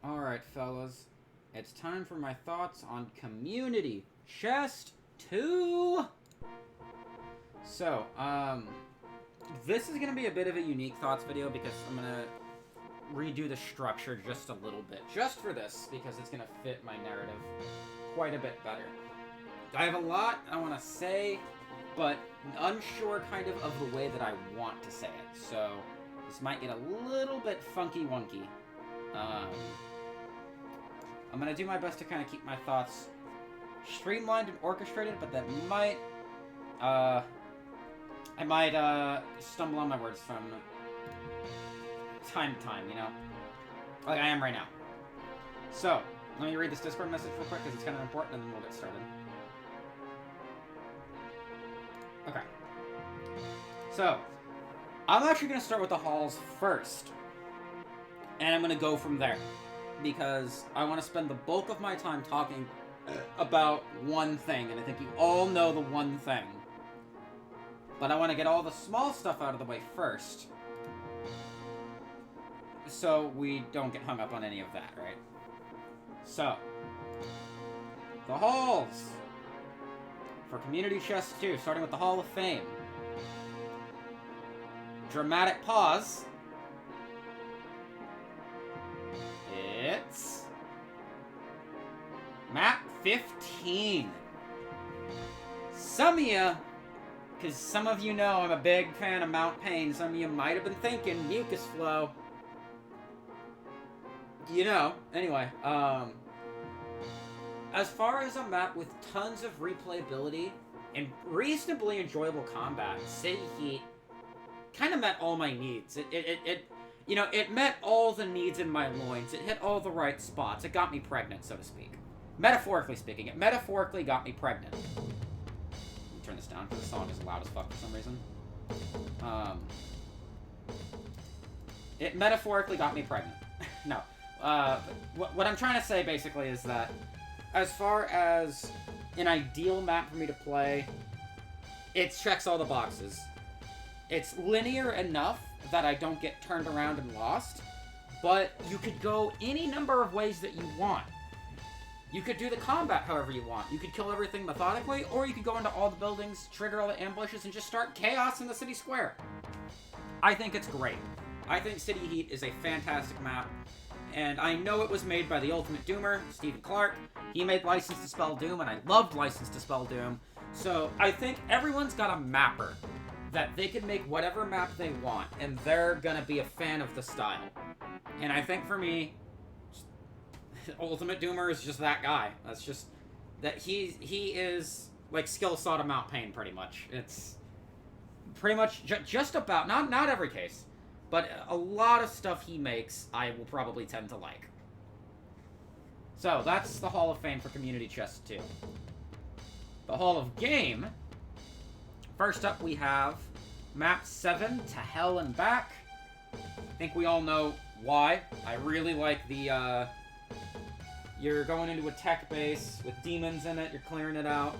Alright, fellas. It's time for my thoughts on Community Chest 2! So, this is gonna be a bit of a unique thoughts video because I'm gonna redo the structure just a little bit. Just for this, because it's gonna fit my narrative quite a bit better. I have a lot I want to say, but unsure kind of the way that I want to say it. So, this might get a little bit funky-wonky. I'm going to do my best to kind of keep my thoughts streamlined and orchestrated, but that might, I might, stumble on my words from time to time, you know? Like I am right now. So, let me read this Discord message real quick, because it's kind of important, and then we'll get started. Okay. So, I'm actually going to start with the halls first. And I'm going to go from there. Because I want to spend the bulk of my time talking about one thing. And I think you all know the one thing. But I want to get all the small stuff out of the way first. So we don't get hung up on any of that, right? So, the halls for Community Chest 2, starting with the Hall of Fame. Dramatic pause. It's map 15. Some of you, because some of you know I'm a big fan of Mount Pain, some of you might have been thinking Mucus Flow. You know, anyway, as far as a map with tons of replayability and reasonably enjoyable combat, City Heat kind of met all my needs. It met all the needs in my loins. It hit all the right spots. It got me pregnant, so to speak. Metaphorically speaking, it metaphorically got me pregnant. Let me turn this down because the song is loud as fuck for some reason. It metaphorically got me pregnant. No. What I'm trying to say, basically, is that as far as an ideal map for me to play, it checks all the boxes. It's linear enough that I don't get turned around and lost, but you could go any number of ways that you want. You could do the combat however you want. You could kill everything methodically, or you could go into all the buildings, trigger all the ambushes, and just start chaos in the city square. I think it's great. I think City Heat is a fantastic map. And I know it was made by the ultimate doomer, Stephen Clark. He made License to Spell Doom, and I loved License to Spell Doom. So I think everyone's got a mapper that they can make whatever map they want, and they're gonna be a fan of the style. And I think for me, Ultimate Doomer is just that guy. That's just that he is like skill saw to Mount Pain, pretty much. It's pretty much just about not every case. But a lot of stuff he makes, I will probably tend to like. So, that's the Hall of Fame for Community Chest 2. The Hall of Game. First up, we have Map 7, To Hell and Back. I think we all know why. I really like the, you're going into a tech base with demons in it, you're clearing it out.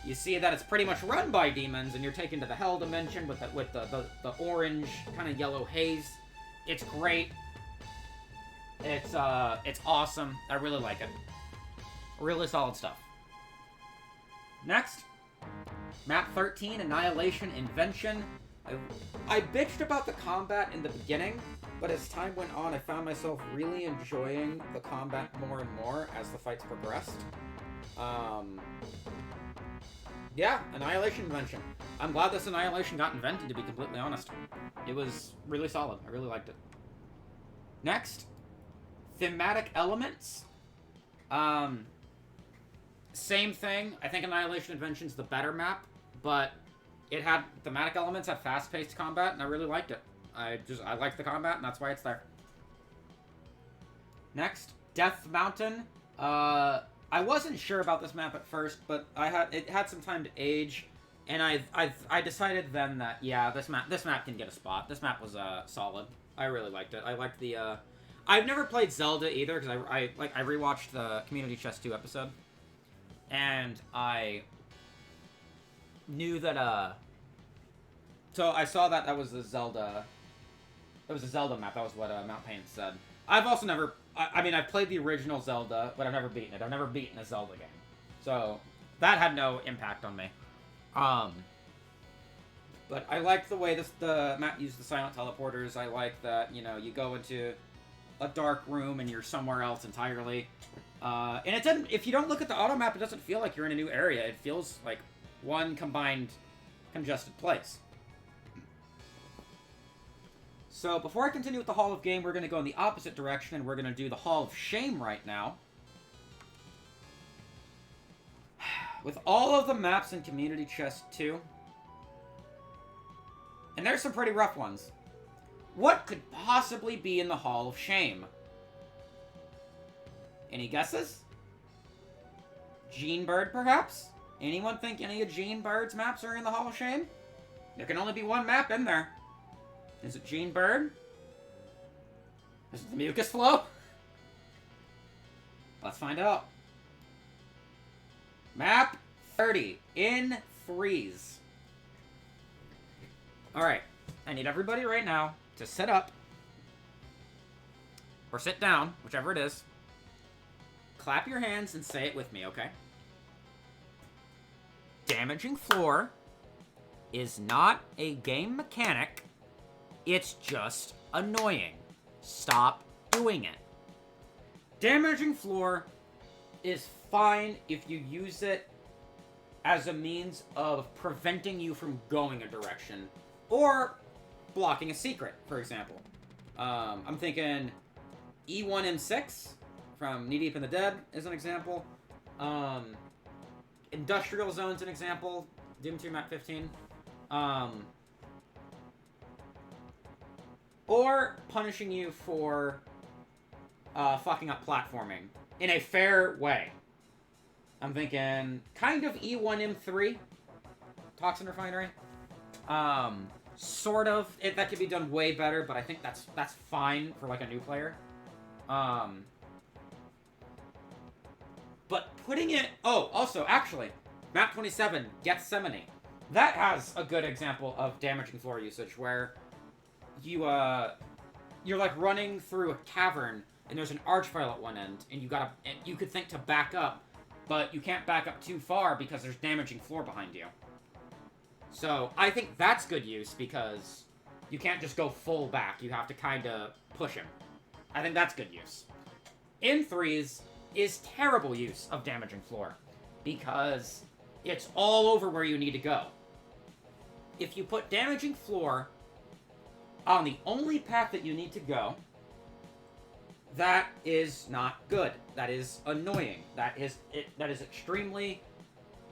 You see that it's pretty much run by demons, and you're taken to the Hell Dimension with the orange, kind of yellow haze. It's great. It's awesome. I really like it. Really solid stuff. Next, Map 13, Annihilation Invention. I bitched about the combat in the beginning, but as time went on, I found myself really enjoying the combat more and more as the fights progressed. Yeah, Annihilation Invention. I'm glad this Annihilation got invented, to be completely honest. It was really solid. I really liked it. Next, Thematic Elements. Same thing. I think Annihilation Invention's the better map, but Thematic Elements had fast-paced combat, and I really liked it. I liked the combat, and that's why it's there. Next, Death Mountain. I wasn't sure about this map at first, but it had some time to age, and I decided then that yeah, this map can get a spot. This map was solid. I really liked it. I liked the I've never played Zelda either because I rewatched the Community Chest 2 episode, and I knew that so I saw that was the Zelda. It was a Zelda map. That was what Mount Pain said. I've also never I mean, I've played the original Zelda, but I've never beaten it. I've never beaten a Zelda game. So, that had no impact on me. But I like the way the map used the silent teleporters. I like that, you know, you go into a dark room and you're somewhere else entirely. And it doesn't, if you don't look at the auto map, it doesn't feel like you're in a new area. It feels like one combined, congested place. So before I continue with the Hall of Game, we're going to go in the opposite direction, and we're going to do the Hall of Shame right now. With all of the maps in Community Chest 2. And there's some pretty rough ones. What could possibly be in the Hall of Shame? Any guesses? Gene Bird, perhaps? Anyone think any of Gene Bird's maps are in the Hall of Shame? There can only be one map in there. Is it Gene Bird? Is it the Mucus Flow? Let's find out. Map 30 in threes. Alright, I need everybody right now to sit up. Or sit down, whichever it is. Clap your hands and say it with me, okay? Damaging floor is not a game mechanic. It's just annoying. Stop doing it. Damaging floor is fine if you use it as a means of preventing you from going a direction. Or blocking a secret, for example. I'm thinking E1M6 from Knee Deep in the Dead is an example. Industrial Zone's an example. Doom 2 Map 15. Or punishing you for fucking up platforming in a fair way. I'm thinking kind of E1M3, Toxin Refinery. Sort of. That could be done way better, but I think that's fine for like a new player. But putting it... Oh, also, actually, Map 27, Gethsemane. That has a good example of damaging floor usage, where you're like running through a cavern, and there's an archvile at one end, and you could think to back up, but you can't back up too far because there's damaging floor behind you. So, I think that's good use, because you can't just go full back. You have to kind of push him. I think that's good use. In threes is terrible use of damaging floor, because it's all over where you need to go. If you put damaging floor on the only path that you need to go, that is not good. That is annoying. That is extremely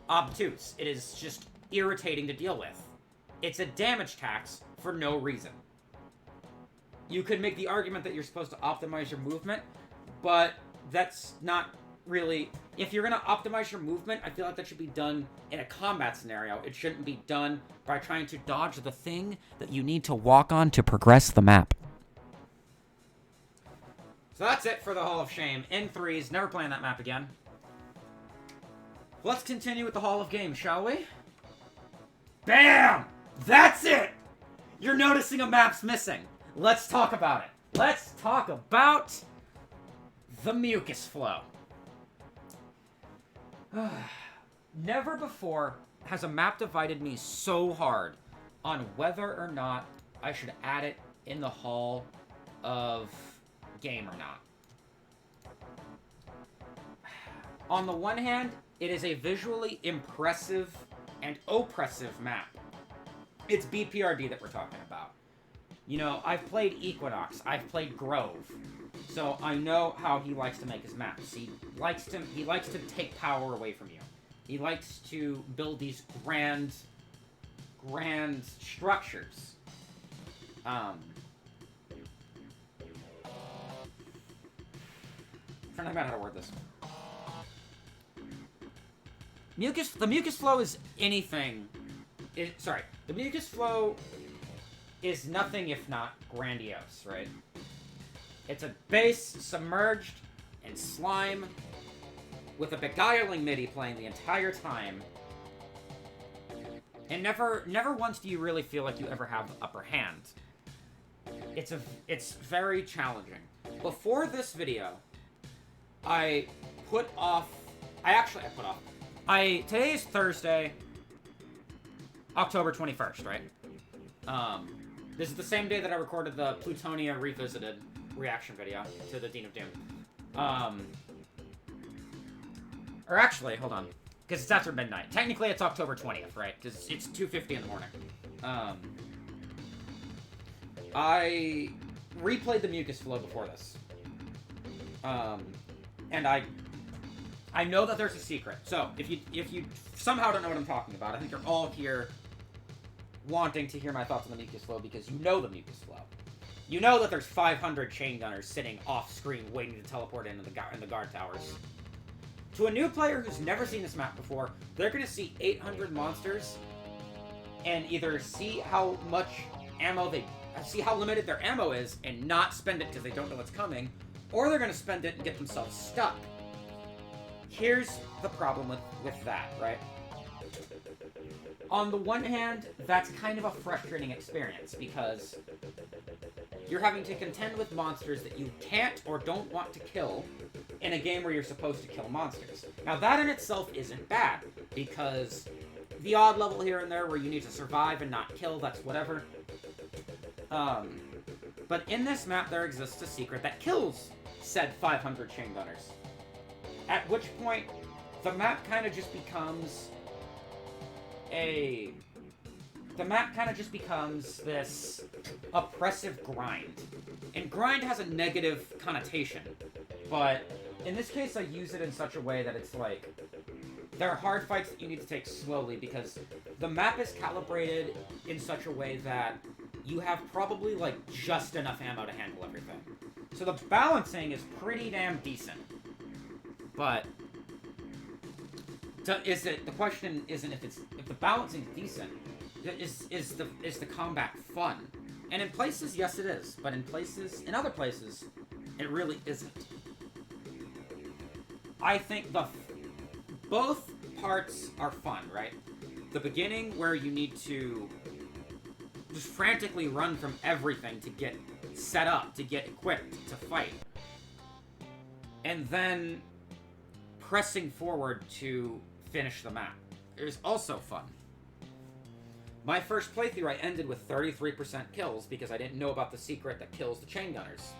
obtuse. It is just irritating to deal with. It's a damage tax for no reason. You could make the argument that you're supposed to optimize your movement, but that's not really... If you're going to optimize your movement, I feel like that should be done in a combat scenario. It shouldn't be done by trying to dodge the thing that you need to walk on to progress the map. So that's it for the Hall of Shame. In threes, never playing that map again. Let's continue with the Hall of Game, shall we? Bam! That's it! You're noticing a map's missing. Let's talk about it. Let's talk about the Mucus Flow. Never before has a map divided me so hard on whether or not I should add it in the Hall of Game or not. On the one hand, it is a visually impressive and oppressive map. It's BPRD that we're talking about. You know, I've played Equinox, I've played Grove, so I know how he likes to make his maps. He likes to take power away from you. He likes to build these grand structures. I'm trying to think about how to word this. The Mucus Flow is anything. The Mucus Flow is nothing if not grandiose, right? It's a base submerged in slime with a beguiling MIDI playing the entire time. And never once do you really feel like you ever have the upper hand. It's very challenging. before this video, I put off... Today is Thursday, October 21st, right? This is the same day that I recorded the Plutonia Revisited reaction video to the Dean of Doom. Or actually, hold on. Because it's after midnight. Technically, it's October 20th, right? Because it's 2:50 in the morning. I replayed the Mucus Flow before this. And I know that there's a secret. So, if you somehow don't know what I'm talking about, I think you're all here wanting to hear my thoughts on the Mucus Flow because you know the Mucus Flow. You know that there's 500 chain gunners sitting off-screen waiting to teleport in the guard towers. To a new player who's never seen this map before, they're going to see 800 monsters and either see how much ammo see how limited their ammo is and not spend it because they don't know what's coming, or they're going to spend it and get themselves stuck. Here's the problem with that, right? On the one hand, that's kind of a frustrating experience because you're having to contend with monsters that you can't or don't want to kill in a game where you're supposed to kill monsters. Now, that in itself isn't bad, because the odd level here and there where you need to survive and not kill, that's whatever. But in this map, there exists a secret that kills said 500 chain gunners. At which point, the map kind of just becomes this oppressive grind. And grind has a negative connotation, but in this case I use it in such a way that it's like, there are hard fights that you need to take slowly because the map is calibrated in such a way that you have probably like just enough ammo to handle everything. So the balancing is pretty damn decent. But the question isn't if the balancing is decent, is the combat fun? And in places, yes it is, but in other places, it really isn't. I think both parts are fun, right? The beginning where you need to just frantically run from everything to get set up, to get equipped, to fight. And then pressing forward to finish the map. It is also fun. My first playthrough, I ended with 33% kills because I didn't know about the secret that kills the chain gunners.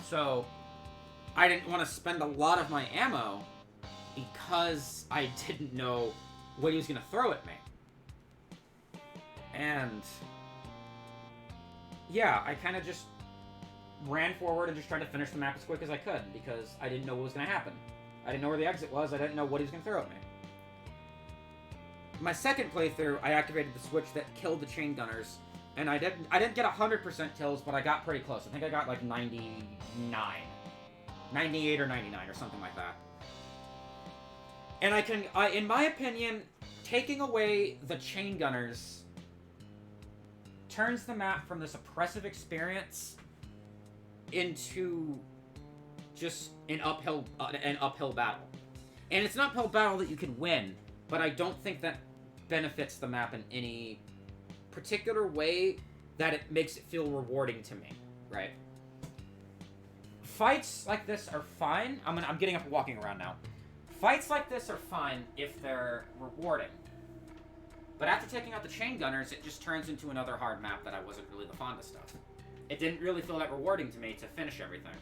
So, I didn't want to spend a lot of my ammo because I didn't know what he was going to throw at me. And yeah, I kind of just ran forward and just tried to finish the map as quick as I could because I didn't know what was going to happen. I didn't know where the exit was. I didn't know what he was going to throw at me. My second playthrough, I activated the switch that killed the chain gunners, and I didn't get 100% kills, but I got pretty close. I think I got like 98 or 99 or something like that. And in my opinion, taking away the chain gunners turns the map from this oppressive experience into just an uphill battle. And it's an uphill battle that you can win, but I don't think that benefits the map in any particular way that it makes it feel rewarding to me, right? Fights like this are fine. I'm getting up and walking around now. Fights like this are fine if they're rewarding. But after taking out the chain gunners, it just turns into another hard map that I wasn't really the fondest of. It didn't really feel that rewarding to me to finish everything.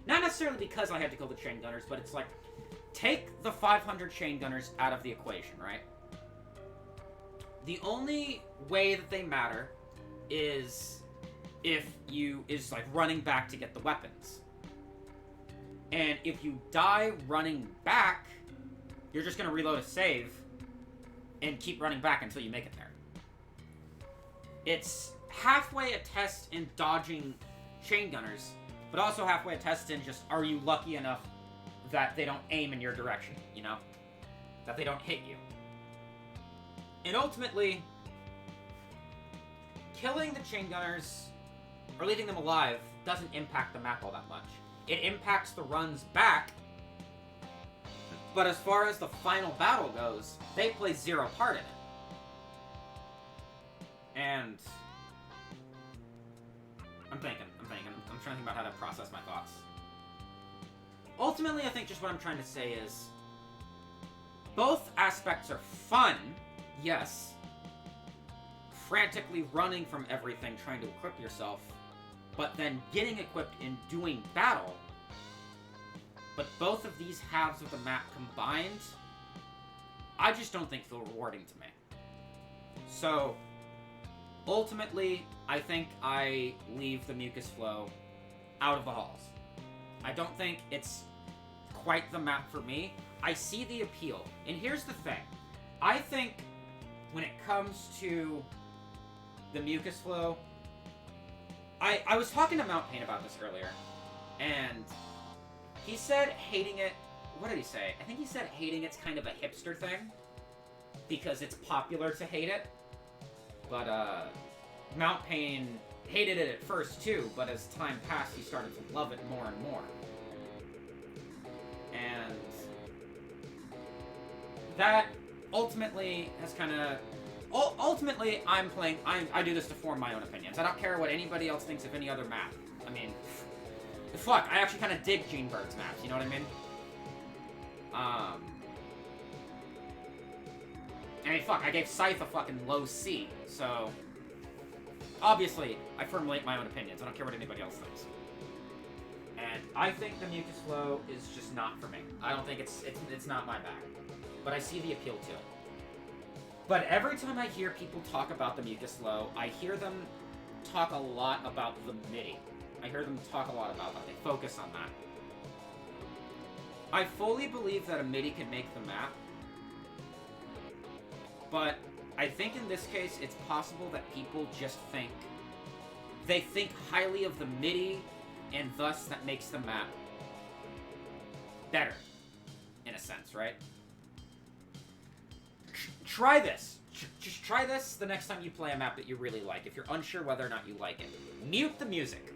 Not necessarily because I had to kill the chain gunners, but it's like, take the 500 chain gunners out of the equation, right? The only way that they matter is like running back to get the weapons. And if you die running back, you're just going to reload a save and keep running back until you make it there. It's halfway a test in dodging chain gunners, but also halfway a test in just, are you lucky enough that they don't aim in your direction, you know? That they don't hit you. And ultimately, killing the chain gunners, or leaving them alive, doesn't impact the map all that much. It impacts the runs back, but as far as the final battle goes, they play zero part in it. And I'm thinking. I'm trying to think about how to process my thoughts. Ultimately, I think just what I'm trying to say is both aspects are fun, yes. Frantically running from everything, trying to equip yourself, but then getting equipped and doing battle. But both of these halves of the map combined, I just don't think feel rewarding to me. So, ultimately, I think I leave the mucus flow out of the halls. I don't think it's quite the map for me. I see the appeal. And here's the thing. I think when it comes to the mucus flow, I was talking to Mount Pain about this earlier, and he said hating it, what did he say? I think he said hating it's kind of a hipster thing, because it's popular to hate it. But, Mount Pain hated it at first, too, but as time passed, he started to love it more and more. And that ultimately has kind of... Ultimately, I do this to form my own opinions. I don't care what anybody else thinks of any other map. I mean, fuck, I actually kind of dig Gene Bird's maps, you know what I mean? I mean, fuck, I gave Scythe a fucking low C, so... Obviously, I formulate my own opinions. I don't care what anybody else thinks. And I think the mucus flow is just not for me. I don't think it's not my bag. But I see the appeal to it. But every time I hear people talk about the mucus flow, I hear them talk a lot about the MIDI. I hear them talk a lot about that. They focus on that. I fully believe that a MIDI can make the map. But I think in this case, it's possible that people just think... They think highly of the MIDI, and thus that makes the map better, in a sense, right? Try this. Just try this the next time you play a map that you really like, if you're unsure whether or not you like it. Mute the music.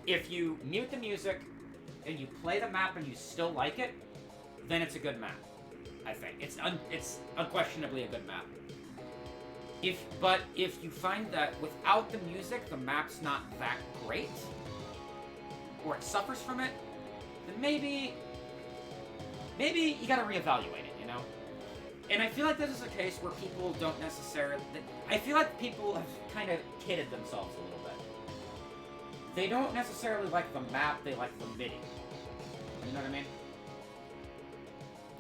If you mute the music, and you play the map and you still like it, then it's a good map. I think. It's unquestionably a good map. But if you find that without the music, the map's not that great, or it suffers from it, then maybe you gotta reevaluate it, you know? And I feel like this is a case where people don't necessarily... I feel like people have kind of kidded themselves a little bit. They don't necessarily like the map, they like the MIDI. You know what I mean?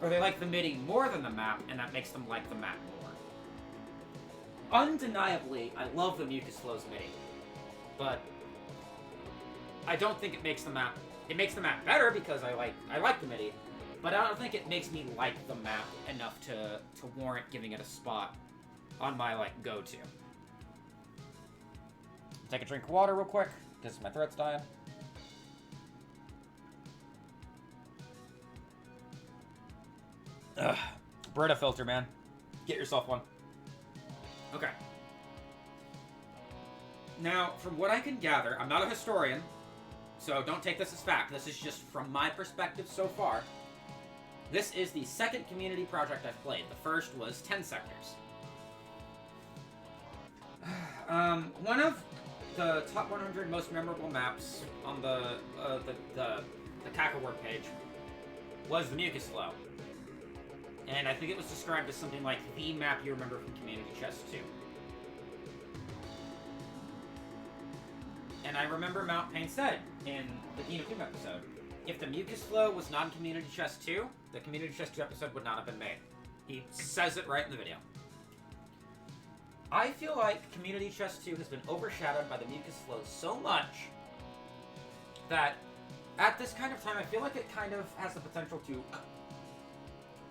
Or they like the MIDI more than the map, and that makes them like the map more. Undeniably, I love the Mucus Flow's MIDI. But I don't think it makes the map... It makes the map better because I like the MIDI, but I don't think it makes me like the map enough to warrant giving it a spot on my, like, go-to. Take a drink of water real quick, because my throat's dying. Ugh. Brita filter, man. Get yourself one. Okay. Now, from what I can gather, I'm not a historian, so don't take this as fact. This is just from my perspective so far. This is the second community project I've played. The first was 10 Sectors. One of the top 100 most memorable maps on the Cacklework page was the Mucus Flow. And I think it was described as something like the map you remember from Community Chest 2. And I remember Mount Pain said in the Dean of Doom episode, if the Mucus Flow was not in Community Chest 2, the Community Chest 2 episode would not have been made. He says it right in the video. I feel like Community Chest 2 has been overshadowed by the Mucus Flow so much that at this kind of time, I feel like it kind of has the potential to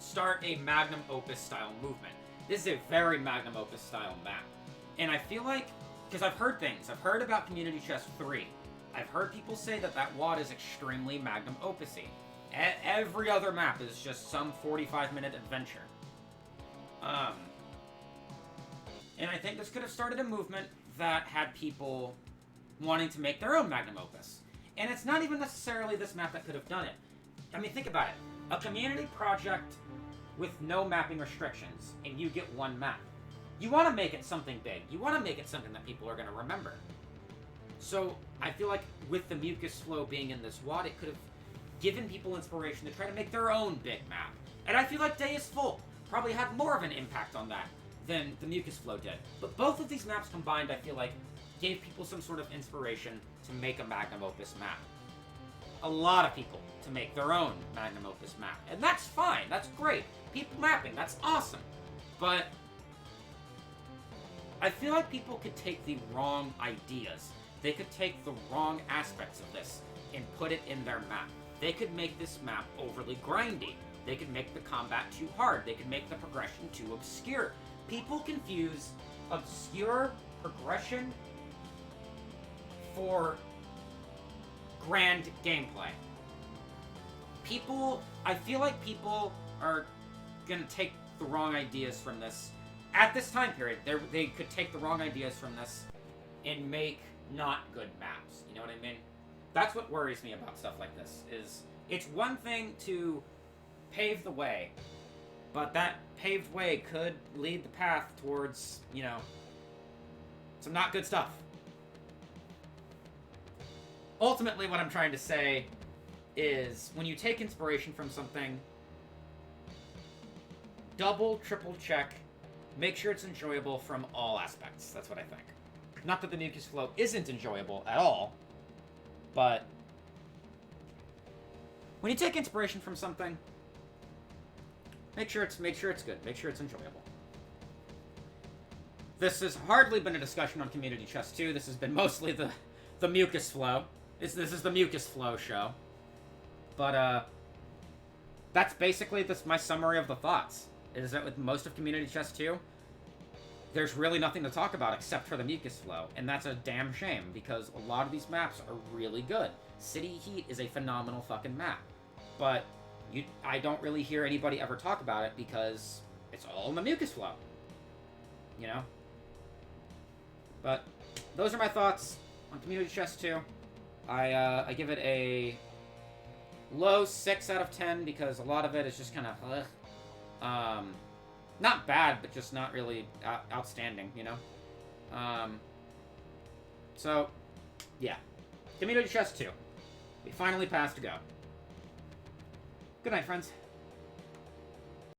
start a magnum opus style movement. This is a very magnum opus style map. And I feel like, because I've heard things, I've heard about Community Chest 3. I've heard people say that that WOD is extremely magnum opusy. Every other map is just some 45-minute adventure. And I think this could have started a movement that had people wanting to make their own magnum opus. And it's not even necessarily this map that could have done it. I mean, think about it. A community project with no mapping restrictions, and you get one map. You want to make it something big. You want to make it something that people are going to remember. So I feel like with the mucus flow being in this WOD, it could have given people inspiration to try to make their own big map. And I feel like Day is Full probably had more of an impact on that than the mucus flow did. But both of these maps combined, I feel like, gave people some sort of inspiration to make a magnum opus map. A lot of people to make their own magnum opus map. And that's fine. That's great. People mapping. That's awesome. But I feel like people could take the wrong ideas. They could take the wrong aspects of this and put it in their map. They could make this map overly grindy. They could make the combat too hard. They could make the progression too obscure. People confuse obscure progression for grand gameplay. I feel like people are gonna take the wrong ideas from this. At this time period, they could take the wrong ideas from this and make not good maps. You know what I mean? That's what worries me about stuff like this, is it's one thing to pave the way, but that paved way could lead the path towards, some not good stuff. Ultimately, what I'm trying to say is, when you take inspiration from something, double, triple check, make sure it's enjoyable from all aspects. That's what I think. Not that the mucus flow isn't enjoyable at all, but when you take inspiration from something, make sure it's good. Make sure it's enjoyable. This has hardly been a discussion on Community Chest 2. This has been mostly the mucus flow. This is the mucus flow show. But that's basically my summary of the thoughts. Is that with most of Community Chest 2, there's really nothing to talk about except for the mucus flow. And that's a damn shame, because a lot of these maps are really good. City Heat is a phenomenal fucking map. But I don't really hear anybody ever talk about it because it's all in the mucus flow. But those are my thoughts on Community Chest 2. I give it a low 6 out of 10 because a lot of it is just kind of not bad, but just not really outstanding, So, yeah. Community Chest 2. We finally passed to go. Good night, friends.